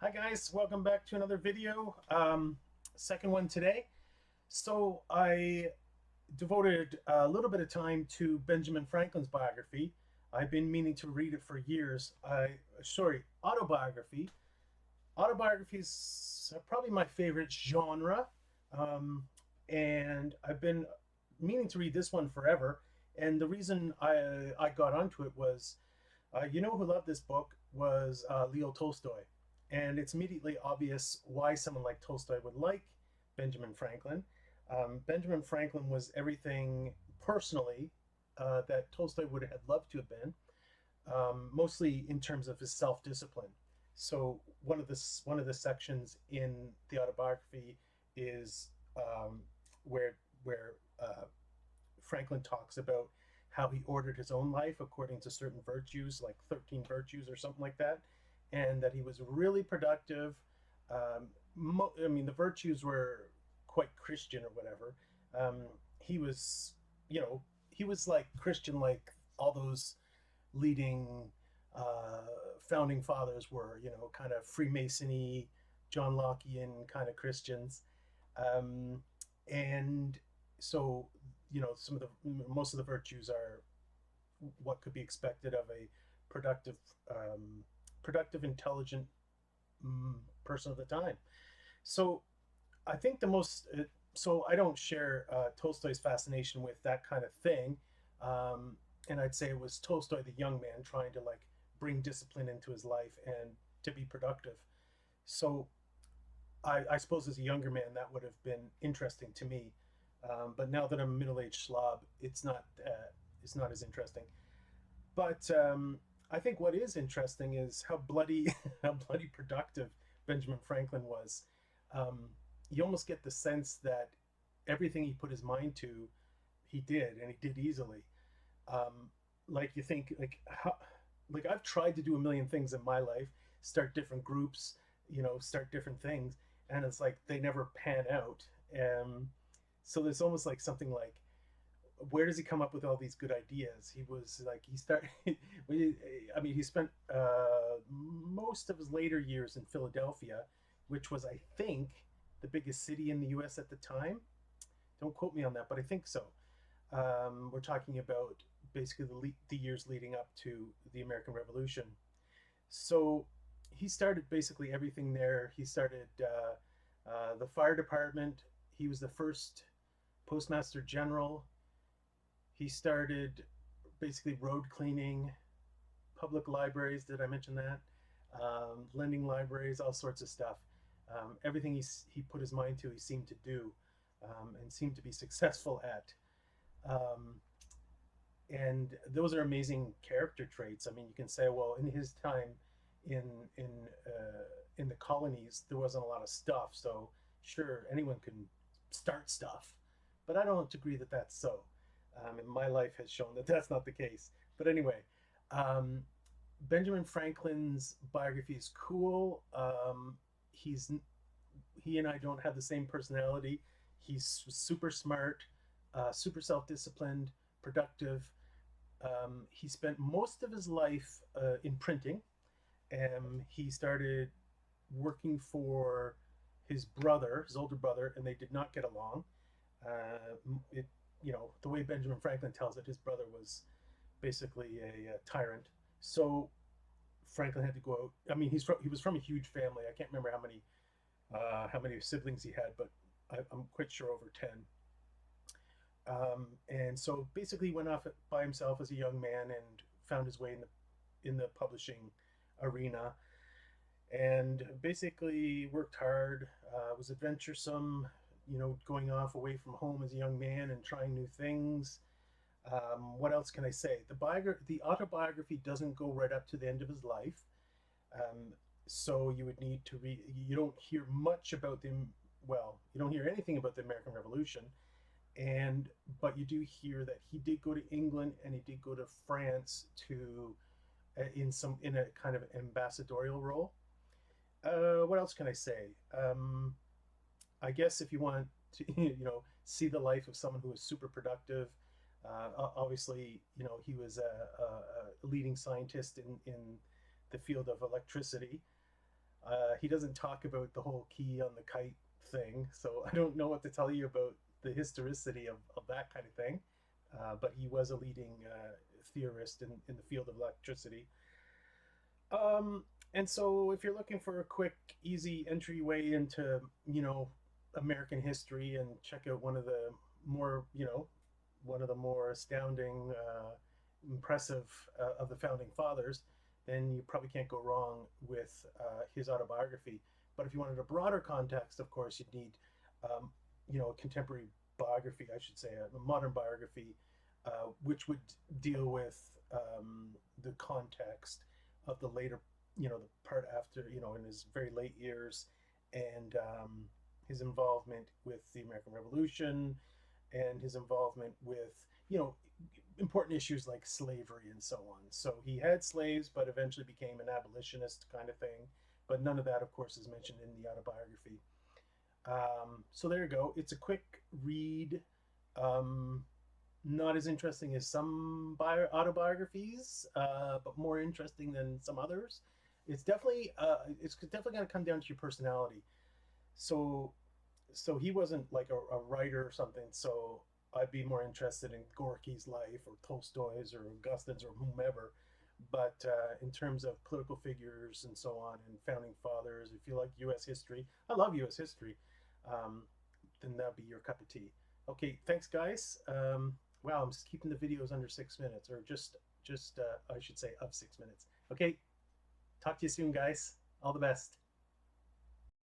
Hi guys, welcome back to another video. Second one today. So I devoted a little bit of time to Benjamin Franklin's biography. I've been meaning to read it for years. Autobiography. Autobiography is probably my favorite genre, um, and I've been meaning to read this one forever. And the reason I got onto it was who loved this book was Leo Tolstoy. And it's immediately obvious why someone like Tolstoy would like Benjamin Franklin. Benjamin Franklin was everything personally that Tolstoy would have loved to have been, mostly in terms of his self-discipline. So one of the sections in the autobiography is where Franklin talks about how he ordered his own life according to certain virtues, like 13 virtues or something like that, and that he was really productive. The virtues were quite Christian or whatever. Um, he was, you know, he was like Christian, like all those leading uh, founding fathers were, kind of Freemasony, John Lockean kind of Christians. Um, and so, some of the most of the virtues are what could be expected of a productive, um, intelligent person of the time. So I think the most, so I don't share Tolstoy's fascination with that kind of thing. Um, and I'd say it was Tolstoy, the young man, trying to like bring discipline into his life and to be productive. So I suppose as a younger man, that would have been interesting to me. But now that I'm a middle-aged slob, it's not as interesting. But I think what is interesting is how bloody how bloody productive Benjamin Franklin was. Um, you almost get the sense that everything he put his mind to, he did, and he did easily. Um, like you think, like I've tried to do a million things in my life, start different groups, start different things, and it's like they never pan out. So there's almost like something like, where does he come up with all these good ideas? He was like he started. He spent most of his later years in Philadelphia, which was, I think, the biggest city in the U.S. at the time. Don't quote me on that, but I think so. We're talking about basically the years leading up to the American Revolution. So he started basically everything there. He started the fire department. He was the first postmaster general. He started basically road cleaning, public libraries. Did I mention that? Lending libraries, all sorts of stuff. Everything he put his mind to, he seemed to do, and seemed to be successful at. Um, and those are amazing character traits. I mean, you can say, well, in his time, in in in the colonies, there wasn't a lot of stuff, so sure, anyone can start stuff. But I don't agree that that's so. And my life has shown that that's not the case. But anyway, um, Benjamin Franklin's biography is cool. He's he and I don't have the same personality. He's super smart, super self-disciplined, productive. He spent most of his life in printing. He started working for his brother, his older brother, and they did not get along. It, the way Benjamin Franklin tells it, his brother was basically a tyrant. So Franklin had to go out. I mean, he was from a huge family. I can't remember how many siblings he had, but I'm quite sure over 10. And so basically, he went off by himself as a young man and found his way in the publishing arena, and basically worked hard. Was adventuresome, going off away from home as a young man and trying new things. What else can I say? The autobiography doesn't go right up to the end of his life. Um, so you would need to read. You don't hear much about them. Well, you don't hear anything about the American Revolution, and but you do hear that he did go to England and he did go to France to in a kind of ambassadorial role. What else can I say? I guess if you want to, see the life of someone who is super productive, obviously, he was a leading scientist in the field of electricity. He doesn't talk about the whole key on the kite thing, so I don't know what to tell you about the historicity of that kind of thing. But he was a leading theorist in the field of electricity. Um, and so, if you're looking for a quick, easy entryway into, American history and check out more, one of the more astounding, impressive of the founding fathers, then you probably can't go wrong with his autobiography. But if you wanted a broader context, of course, you'd need, um, a contemporary biography, I should say, a modern biography, which would deal with the context of the later, the part after, in his very late years, and his involvement with the American Revolution, and his involvement with, important issues like slavery and so on. So he had slaves, but eventually became an abolitionist kind of thing. But none of that, of course, is mentioned in the autobiography. So there you go. It's a quick read. Um, Not as interesting as some autobiographies, but more interesting than some others. It's definitely going to come down to your personality. So so he wasn't like a writer or something. So I'd be more interested in Gorky's life or Tolstoy's or Augustine's or whomever. But in terms of political figures and so on and founding fathers, if you like U.S. history, I love U.S. history, um, then that'd be your cup of tea. Okay, thanks, guys. Wow, I'm just keeping the videos under 6 minutes, or just I should say of 6 minutes. Okay, talk to you soon, guys. All the best.